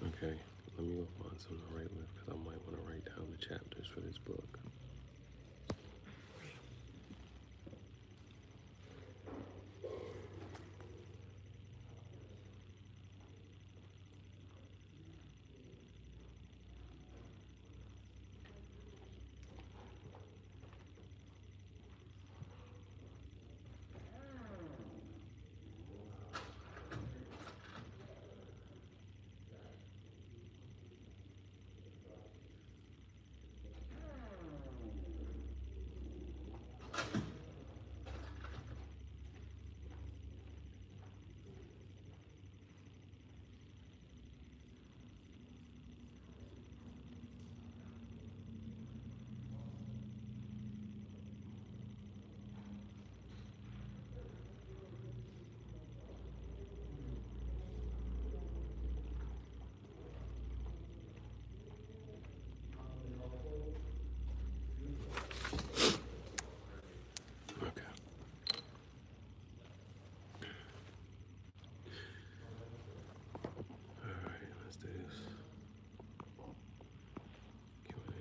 Okay, let me go find something to write with because I might want to write down the chapters for this book. Okay. All right, let's do this. Q&A.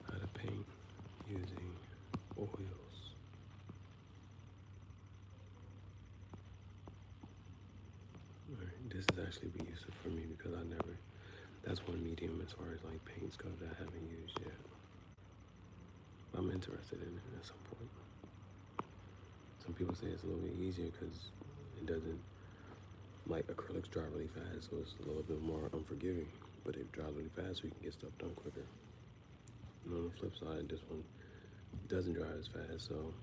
How to paint using oils. All right, this is actually be useful for me because that's one medium as far as like paints go that I haven't used yet. I'm interested in it at some point. Some people say it's a little bit easier because it doesn't, like acrylics dry really fast, so it's a little bit more unforgiving, but it dries really fast so you can get stuff done quicker. And on the flip side, this one doesn't dry as fast, so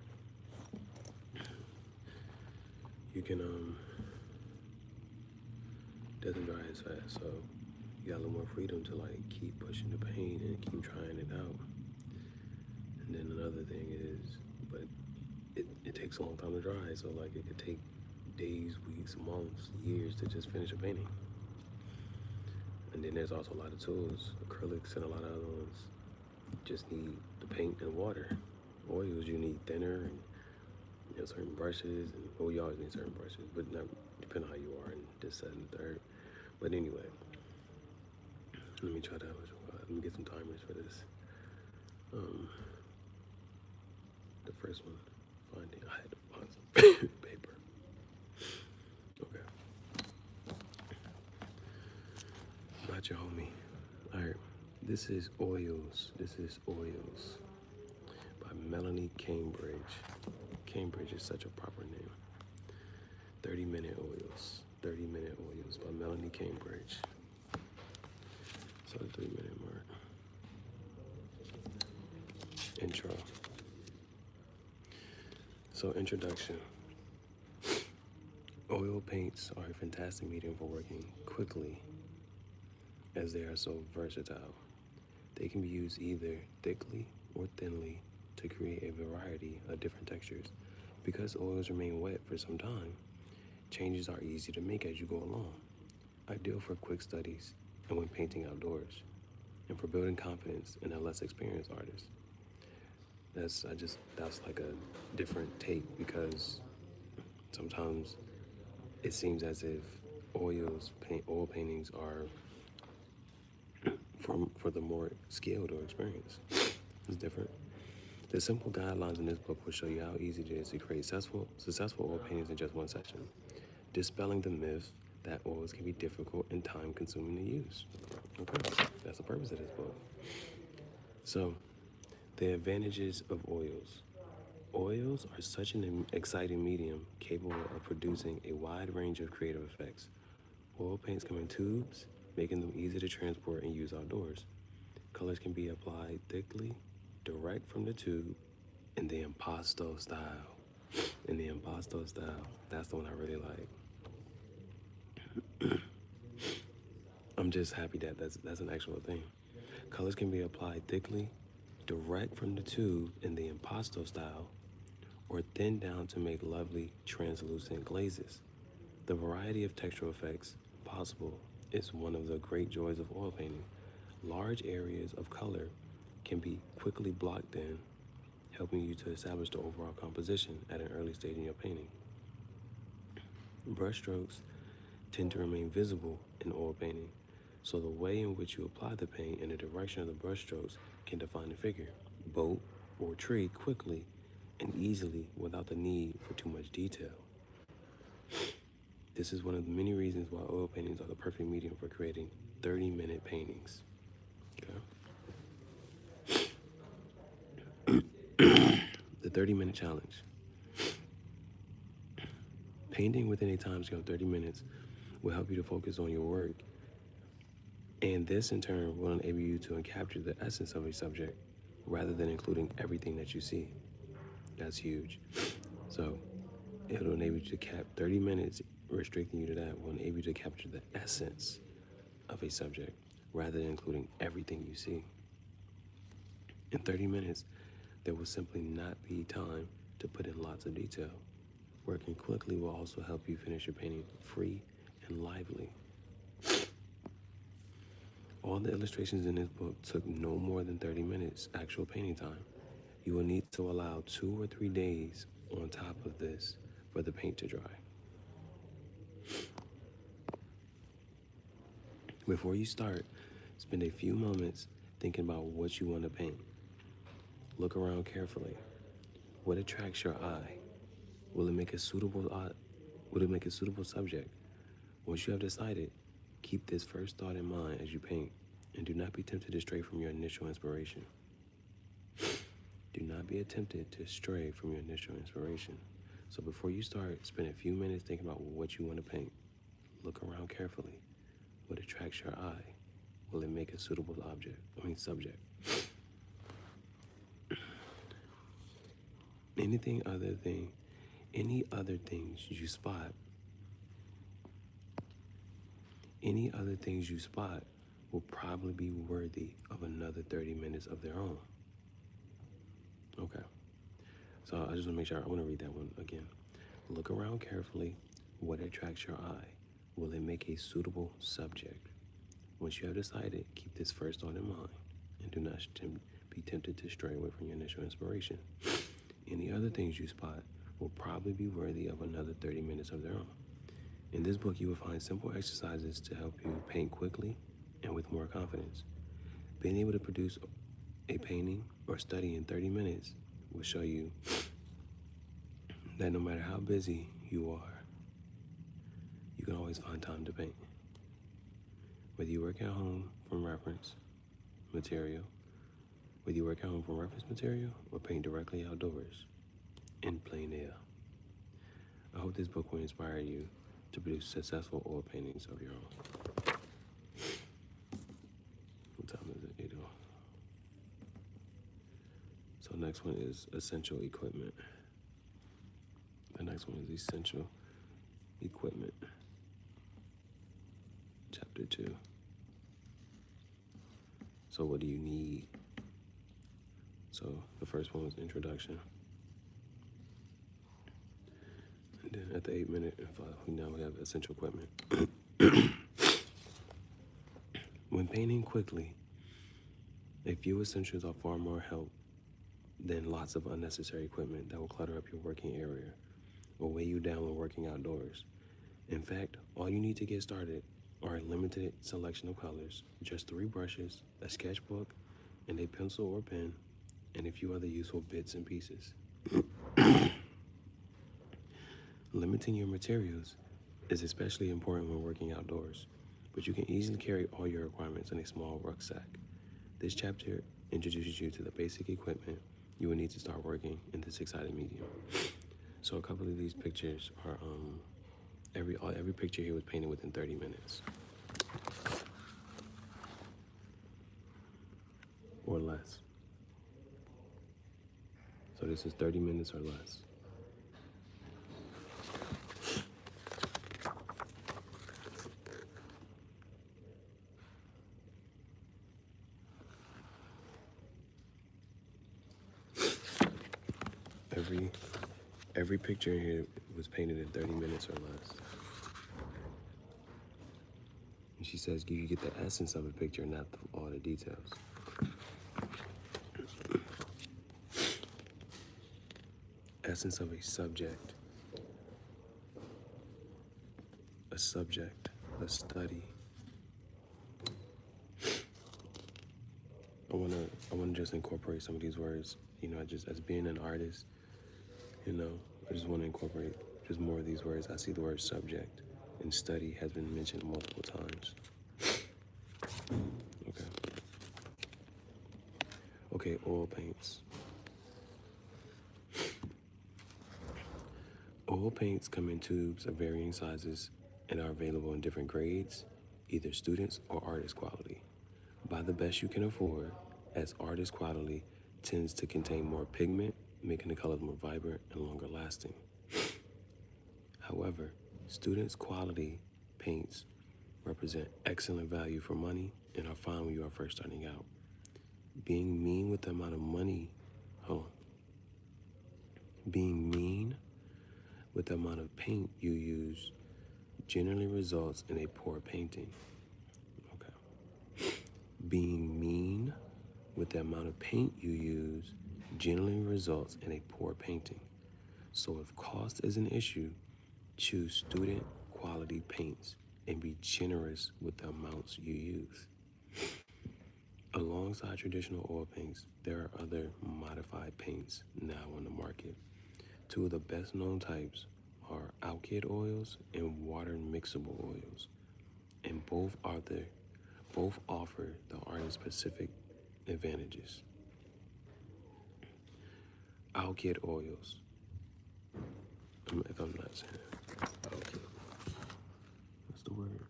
you can, doesn't dry as fast, so you got a little more freedom to like keep pushing the paint and keep trying it out. And then another thing is, but it takes a long time to dry, so like it could take days, weeks, months, years to just finish a painting. And then there's also a lot of tools, acrylics and a lot of other ones just need the paint and water. Oils, you need thinner and certain brushes, and well, you always need certain brushes, but not depending on how you are and this, that, and the third. But anyway, let me try that. Let me get some timers for this. The first one, finding. I had to find some paper. Okay. Not your homie. All right. This is Oils. This is Oils by Melanie Cambridge. Cambridge is such a proper name. 30-minute oils. 30-minute oils by Melanie Cambridge. So the 3-minute mark. Intro. So introduction. Oil paints are a fantastic medium for working quickly as they are so versatile. They can be used either thickly or thinly to create a variety of different textures. Because oils remain wet for some time, changes are easy to make as you go along. Ideal for quick studies and when painting outdoors, and for building confidence in a less experienced artist. That's like a different take because sometimes it seems as if oil paintings are for the more skilled or experienced. It's different. The simple guidelines in this book will show you how easy it is to create successful oil paintings in just one session, dispelling the myth that oils can be difficult and time-consuming to use. Okay, that's the purpose of this book. So, the advantages of oils. Oils are such an exciting medium capable of producing a wide range of creative effects. Oil paints come in tubes, making them easy to transport and use outdoors. Colors can be applied thickly, direct from the tube, in the impasto style. In the impasto style, that's the one I really like. I'm just happy that that's an actual thing. Colors can be applied thickly, direct from the tube in the impasto style, or thinned down to make lovely translucent glazes. The variety of textural effects possible is one of the great joys of oil painting. Large areas of color can be quickly blocked in, helping you to establish the overall composition at an early stage in your painting. Brush strokes tend to remain visible in oil painting, so the way in which you apply the paint and the direction of the brushstrokes can define the figure, boat, or tree quickly and easily without the need for too much detail. This is one of the many reasons why oil paintings are the perfect medium for creating 30-minute paintings. Okay? The 30-minute challenge. Painting within a time scale of 30 minutes will help you to focus on your work, and this in turn will enable you to capture the essence of a subject rather than including everything that you see. That's huge. So it'll enable you to cap 30 minutes, restricting you to that will enable you to capture the essence of a subject rather than including everything you see. In 30 minutes, there will simply not be time to put in lots of detail. Working quickly will also help you finish your painting free and lively. All the illustrations in this book took no more than 30 minutes actual painting time. You will need to allow 2 or 3 days on top of this for the paint to dry. Before you start, spend a few moments thinking about what you want to paint. Look around carefully. What attracts your eye? Will it make a suitable subject? Once you have decided, keep this first thought in mind as you paint, and do not be tempted to stray from your initial inspiration. Do not be tempted to stray from your initial inspiration. So before you start, spend a few minutes thinking about what you want to paint. Look around carefully. What attracts your eye? Will it make a suitable subject? Any other things you spot will probably be worthy of another 30 minutes of their own. Okay. So I just want to make sure, I want to read that one again. Look around carefully. What attracts your eye? Will it make a suitable subject? Once you have decided, keep this first thought in mind and do not be tempted to stray away from your initial inspiration. Any other things you spot will probably be worthy of another 30 minutes of their own. In this book, you will find simple exercises to help you paint quickly and with more confidence. Being able to produce a painting or study in 30 minutes will show you that no matter how busy you are, you can always find time to paint. Whether you work at home from reference material, or paint directly outdoors in plein air. I hope this book will inspire you to produce successful oil paintings of your own. What time is it? 8:00. So next one is essential equipment. The next one is essential equipment. Chapter 2. So what do you need? So the first one was introduction. And then at the 8-minute, now we have essential equipment. When painting quickly, a few essentials are far more help than lots of unnecessary equipment that will clutter up your working area or weigh you down when working outdoors. In fact, all you need to get started are a limited selection of colors, just 3 brushes, a sketchbook, and a pencil or pen, and a few other useful bits and pieces. Limiting your materials is especially important when working outdoors, but you can easily carry all your requirements in a small rucksack. This chapter introduces you to the basic equipment you will need to start working in this exciting medium. So a couple of these pictures are, every picture here was painted within 30 minutes. Or less. So this is 30 minutes or less. Every picture in here was painted in 30 minutes or less. And she says you get the essence of a picture, not all the details. Essence of a subject. A subject. a study. I wanna just incorporate some of these words. Just as being an artist, I just want to incorporate just more of these words. I see the word subject and study has been mentioned multiple times. Okay. Okay, oil paints. Oil paints come in tubes of varying sizes and are available in different grades, either students or artist quality. Buy the best you can afford, as artist quality tends to contain more pigment, making the colors more vibrant and longer lasting. However, students' quality paints represent excellent value for money and are fine when you are first starting out. Being mean with the amount of money, being mean with the amount of paint you use generally results in a poor painting. Okay. Being mean with the amount of paint you use generally results in a poor painting. So if cost is an issue, choose student quality paints and be generous with the amounts you use. Alongside traditional oil paints, there are other modified paints now on the market. Two of the best known types are alkyd oils and water mixable oils, and both offer the artist specific advantages. Alkyd oils. If I'm not saying alkyd, what's the word?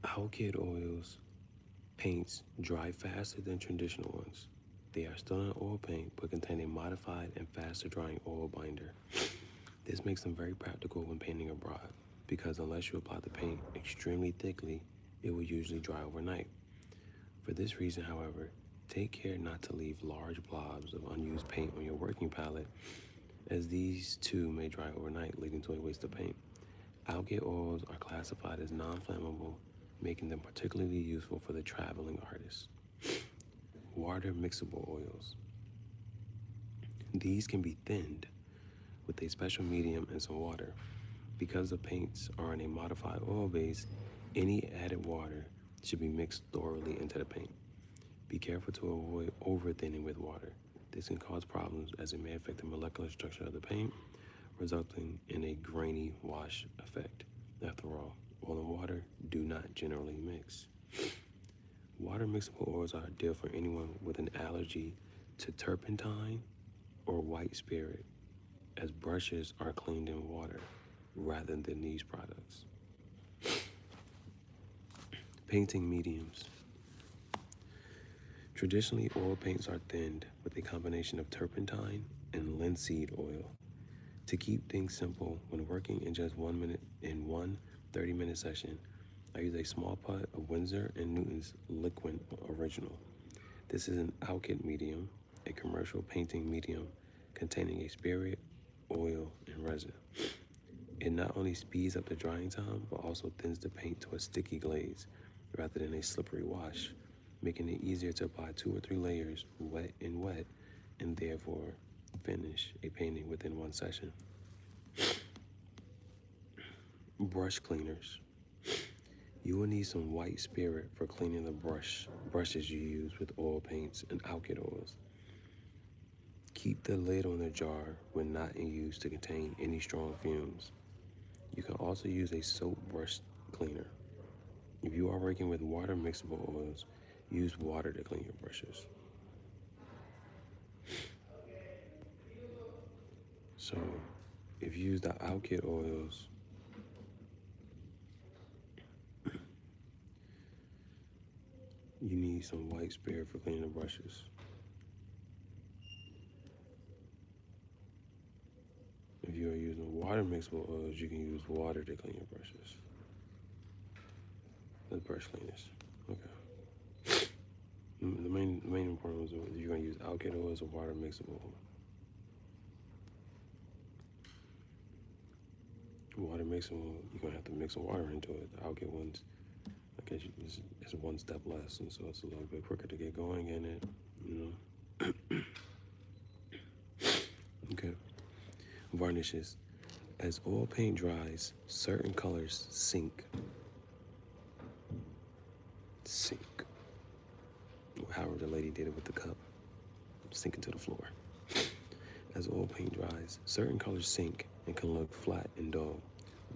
Alkyd oils paints dry faster than traditional ones. They are still an oil paint but contain a modified and faster drying oil binder. This makes them very practical when painting abroad because unless you apply the paint extremely thickly, it will usually dry overnight. For this reason, however, take care not to leave large blobs of unused paint on your working palette, as these too may dry overnight, leading to a waste of paint. Alkyd oils are classified as non-flammable, making them particularly useful for the traveling artist. Water mixable oils. These can be thinned with a special medium and some water. Because the paints are on a modified oil base, any added water should be mixed thoroughly into the paint. Be careful to avoid over-thinning with water. This can cause problems as it may affect the molecular structure of the paint, resulting in a grainy wash effect. After all, oil and water do not generally mix. Water mixable oils are ideal for anyone with an allergy to turpentine or white spirit, as brushes are cleaned in water rather than these products. Painting mediums. Traditionally, oil paints are thinned with a combination of turpentine and linseed oil. To keep things simple, when working in just 1 minute in one 30-minute session, I use a small pot of Winsor & Newton's Liquid Original. This is an alkyd medium, a commercial painting medium containing a spirit, oil, and resin. It not only speeds up the drying time, but also thins the paint to a sticky glaze rather than a slippery wash, making it easier to apply 2 or 3 layers wet, and therefore finish a painting within one session. Brush cleaners. You will need some white spirit for cleaning the brushes you use with oil paints and alkyd oils. Keep the lid on the jar when not in use to contain any strong fumes. You can also use a soap brush cleaner. If you are working with water mixable oils, use water to clean your brushes. So, if you use the alkyd oils, you need some white spirit for cleaning the brushes. If you are using water mixable oils, you can use water to clean your brushes. That's brush cleaners. Okay. The main important is if you're going to use alkyd oils or water mixable oil. Water mixable, you're going to have to mix some water into it. The alkyd ones, I guess it's one step less, and so it's a little bit quicker to get going in it, Varnishes. As oil paint dries, certain colors sink. Sink. However the lady did it with the cup. Sinking to the floor. As oil paint dries, certain colors sink and can look flat and dull.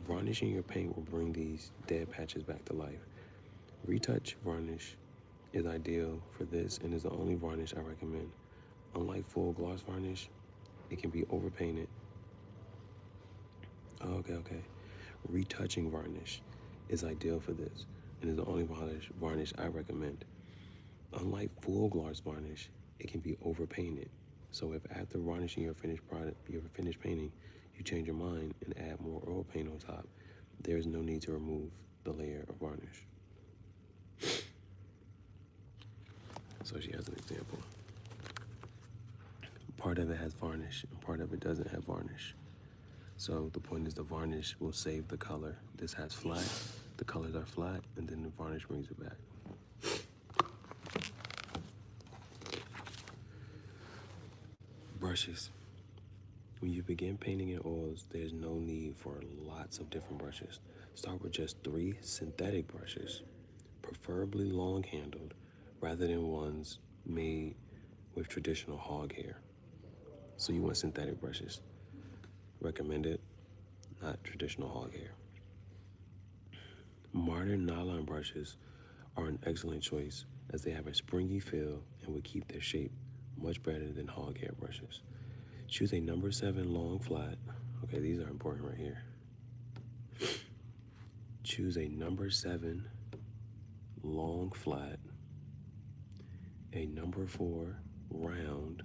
Varnishing your paint will bring these dead patches back to life. Retouch varnish is ideal for this and is the only varnish I recommend. Unlike full gloss varnish, it can be overpainted. Okay. Retouching varnish is ideal for this and is the only varnish I recommend. Unlike full gloss varnish, it can be overpainted. So if after varnishing your finished painting, you change your mind and add more oil paint on top, there is no need to remove the layer of varnish. So she has an example. Part of it has varnish and part of it doesn't have varnish. So the point is the varnish will save the color. This has flat, the colors are flat, and then the varnish brings it back. Brushes. When you begin painting in oils, there's no need for lots of different brushes. Start with just 3 synthetic brushes, preferably long-handled, rather than ones made with traditional hog hair. So you want synthetic brushes. Recommended, not traditional hog hair. Modern nylon brushes are an excellent choice as they have a springy feel and will keep their shape much better than hog hair brushes. Choose a number 7 long flat. Okay, these are important right here. Choose a number 7 long flat, a number 4 round,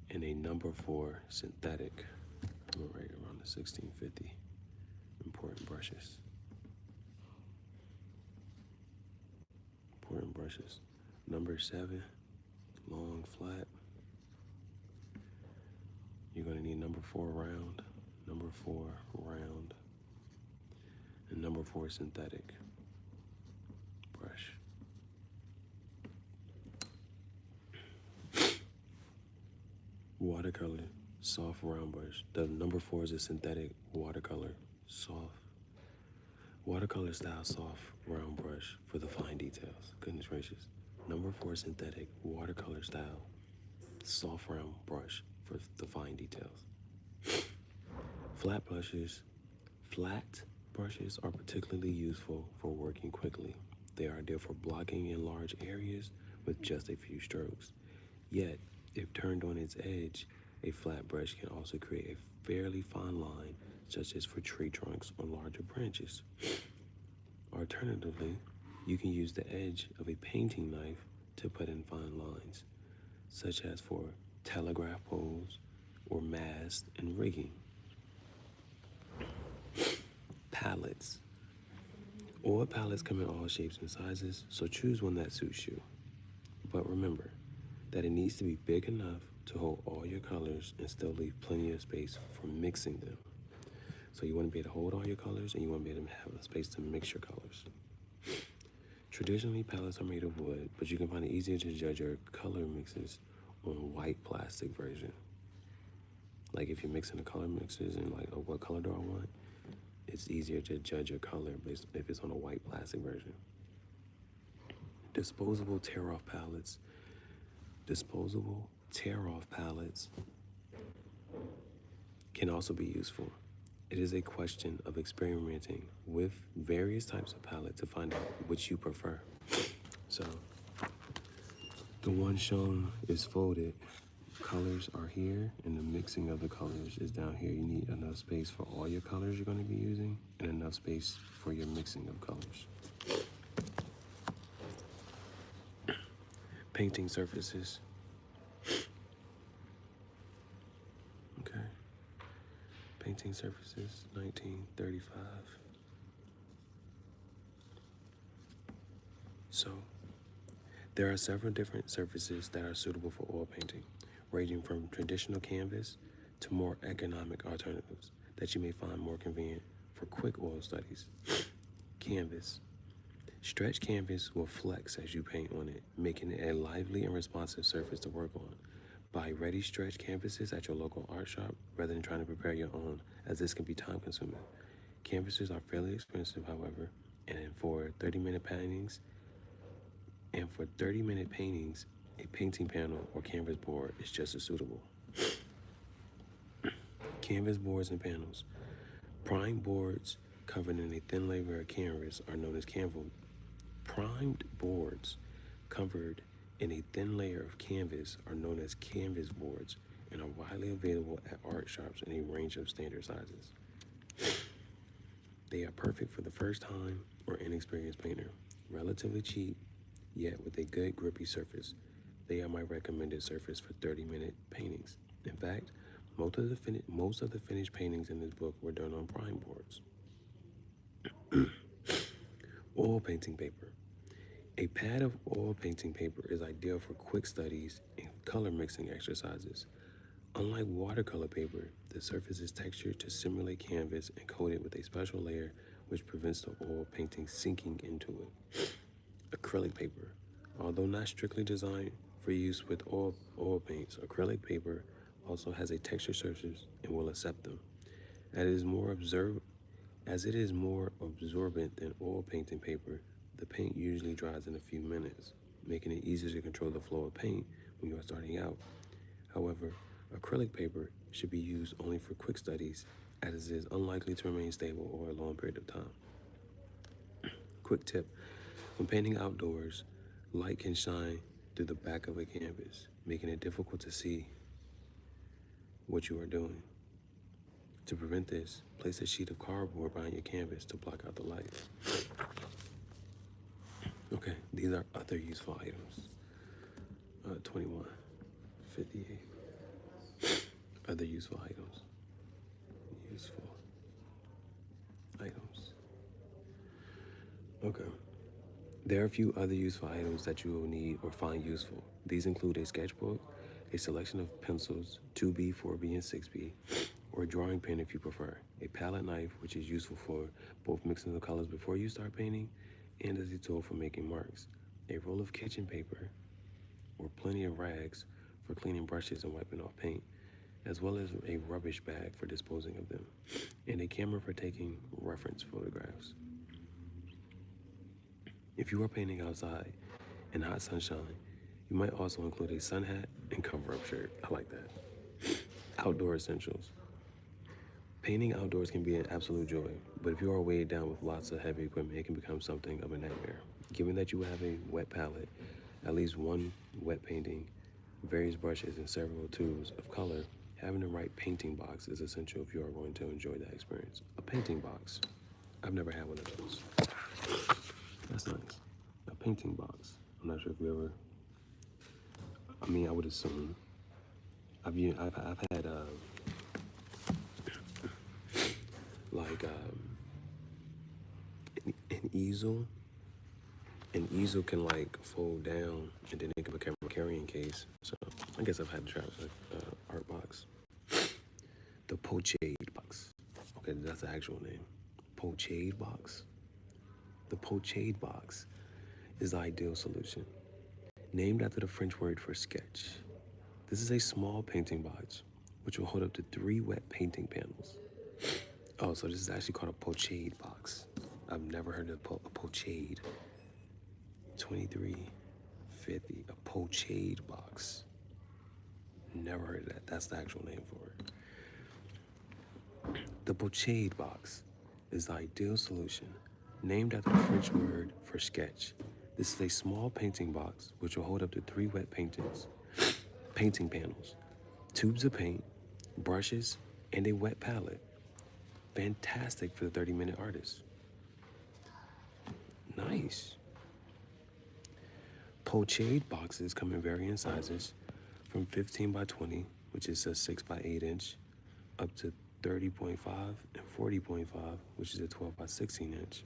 and a number 4 synthetic. I'm gonna write around the 1650. Important brushes. Important brushes. Number 7 long flat. You're gonna need number 4 round, and number 4 synthetic brush. Watercolor, soft round brush. The number 4 is a synthetic watercolor, soft. Watercolor style soft round brush for the fine details. Goodness gracious. Number 4 synthetic watercolor style soft round brush for the fine details. Flat brushes are particularly useful for working quickly. They are ideal for blocking in large areas with just a few strokes. Yet, if turned on its edge, a flat brush can also create a fairly fine line, such as for tree trunks or larger branches. Alternatively, you can use the edge of a painting knife to put in fine lines, such as for telegraph poles or masts and rigging. Palettes. Oil palettes come in all shapes and sizes, so choose one that suits you. But remember that it needs to be big enough to hold all your colors and still leave plenty of space for mixing them. So you want to be able to hold all your colors and you want to be able to have a space to mix your colors. Traditionally, palettes are made of wood, but you can find it easier to judge your color mixes on white plastic version. Like if you're mixing the color mixes and like, oh, what color do I want? It's easier to judge your color based if it's on a white plastic version. Disposable tear-off palettes. Disposable tear-off palettes can also be useful. It is a question of experimenting with various types of palette to find out which you prefer. So, the one shown is folded. Colors are here, and the mixing of the colors is down here. You need enough space for all your colors you're going to be using, and enough space for your mixing of colors. Painting surfaces. Okay. Painting surfaces, 1935. So, there are several different surfaces that are suitable for oil painting, ranging from traditional canvas to more economic alternatives that you may find more convenient for quick oil studies. Canvas. Stretched canvas will flex as you paint on it, making it a lively and responsive surface to work on. Buy ready stretch canvases at your local art shop rather than trying to prepare your own, as this can be time consuming. Canvases are fairly expensive, however, and for 30-minute paintings, a painting panel or canvas board is just as suitable. Canvas boards and panels. Primed boards covered in a thin layer of canvas are known as Primed boards covered in a thin layer of canvas are known as canvas boards and are widely available at art shops in a range of standard sizes. They are perfect for the first time or inexperienced painter. Relatively cheap, yet with a good grippy surface. They are my recommended surface for 30-minute paintings. In fact, most of the finished paintings in this book were done on prime boards. Oil painting paper. A pad of oil painting paper is ideal for quick studies and color mixing exercises. Unlike watercolor paper, the surface is textured to simulate canvas and coated with a special layer which prevents the oil painting sinking into it. Acrylic paper. Although not strictly designed for use with oil paints, acrylic paper also has a textured surface and will accept them. As it is more absorbent than oil painting paper, the paint usually dries in a few minutes, making it easier to control the flow of paint when you are starting out. However, acrylic paper should be used only for quick studies, as it is unlikely to remain stable over a long period of time. Quick tip: when painting outdoors, light can shine through the back of a canvas, making it difficult to see what you are doing. To prevent this, place a sheet of cardboard behind your canvas to block out the light. Okay, these are other useful items. 21, 58. Other useful items. Useful items. Okay. There are a few other useful items that you will need or find useful. These include a sketchbook, a selection of pencils, 2B, 4B, and 6B, or a drawing pen if you prefer, a palette knife, which is useful for both mixing the colors before you start painting and as a tool for making marks, a roll of kitchen paper, or plenty of rags for cleaning brushes and wiping off paint, as well as a rubbish bag for disposing of them, and a camera for taking reference photographs. If you are painting outside in hot sunshine, you might also include a sun hat and cover-up shirt. I like that. Outdoor essentials. Painting outdoors can be an absolute joy, but if you are weighed down with lots of heavy equipment, it can become something of a nightmare. Given that you have a wet palette, at least one wet painting, various brushes, and several tubes of color, having the right painting box is essential if you are going to enjoy that experience. A painting box. I've never had one of those. That's nice. A painting box. I'm not sure if you ever. I would assume. I've had an easel. An easel can fold down and then it can become a carrying case. So I guess I've had to try art box. The pochade box. Okay, that's the actual name. Pochade box. The pochade box is the ideal solution. Named after the French word for sketch. This is a small painting box which will hold up to 3 wet painting panels. Oh, so this is actually called a pochade box. I've never heard of a pochade. 2350, a pochade box. Never heard of that. That's the actual name for it. The pochade box is the ideal solution. Named after the French word for sketch. This is a small painting box which will hold up to 3 wet painting panels, tubes of paint, brushes, and a wet palette. Fantastic for the 30-minute artist. Nice. Pochade boxes come in varying sizes from 15 by 20, which is a 6 by 8 inch, up to 30.5 and 40.5, which is a 12 by 16 inch.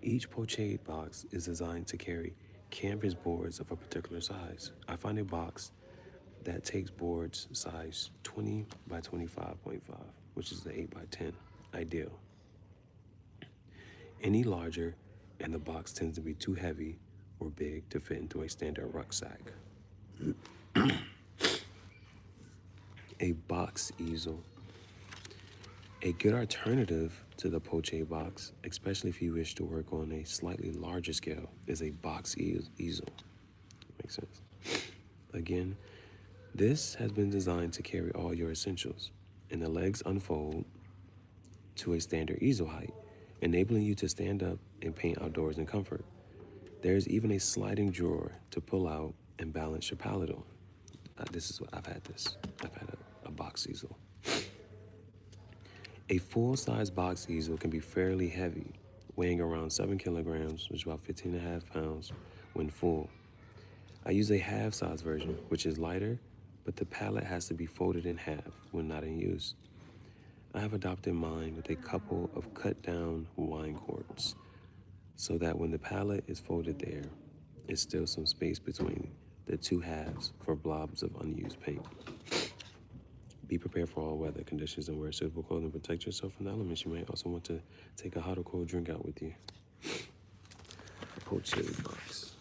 Each pochade box is designed to carry canvas boards of a particular size. I find a box that takes boards size 20 by 25.5, which is the 8 by 10, ideal. Any larger, and the box tends to be too heavy or big to fit into a standard rucksack. A box easel. A good alternative to the pochade box, especially if you wish to work on a slightly larger scale, is a box easel. Makes sense. Again, this has been designed to carry all your essentials, and the legs unfold to a standard easel height, enabling you to stand up and paint outdoors in comfort. There is even a sliding drawer to pull out and balance your palette on. This is what I've had this. I've had a box easel. A full-size box easel can be fairly heavy, weighing around 7 kilograms, which is about 15.5 pounds, when full. I use a half-size version, which is lighter, but the palette has to be folded in half when not in use. I have adopted mine with a couple of cut-down wine cords, so that when the palette is folded there, it's still some space between the two halves for blobs of unused paint. Be prepared for all weather conditions and wear suitable clothing to protect yourself from the elements. You may also want to take a hot or cold drink out with you. A pochade box.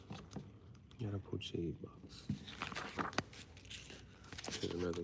Got a pochade box. Here's another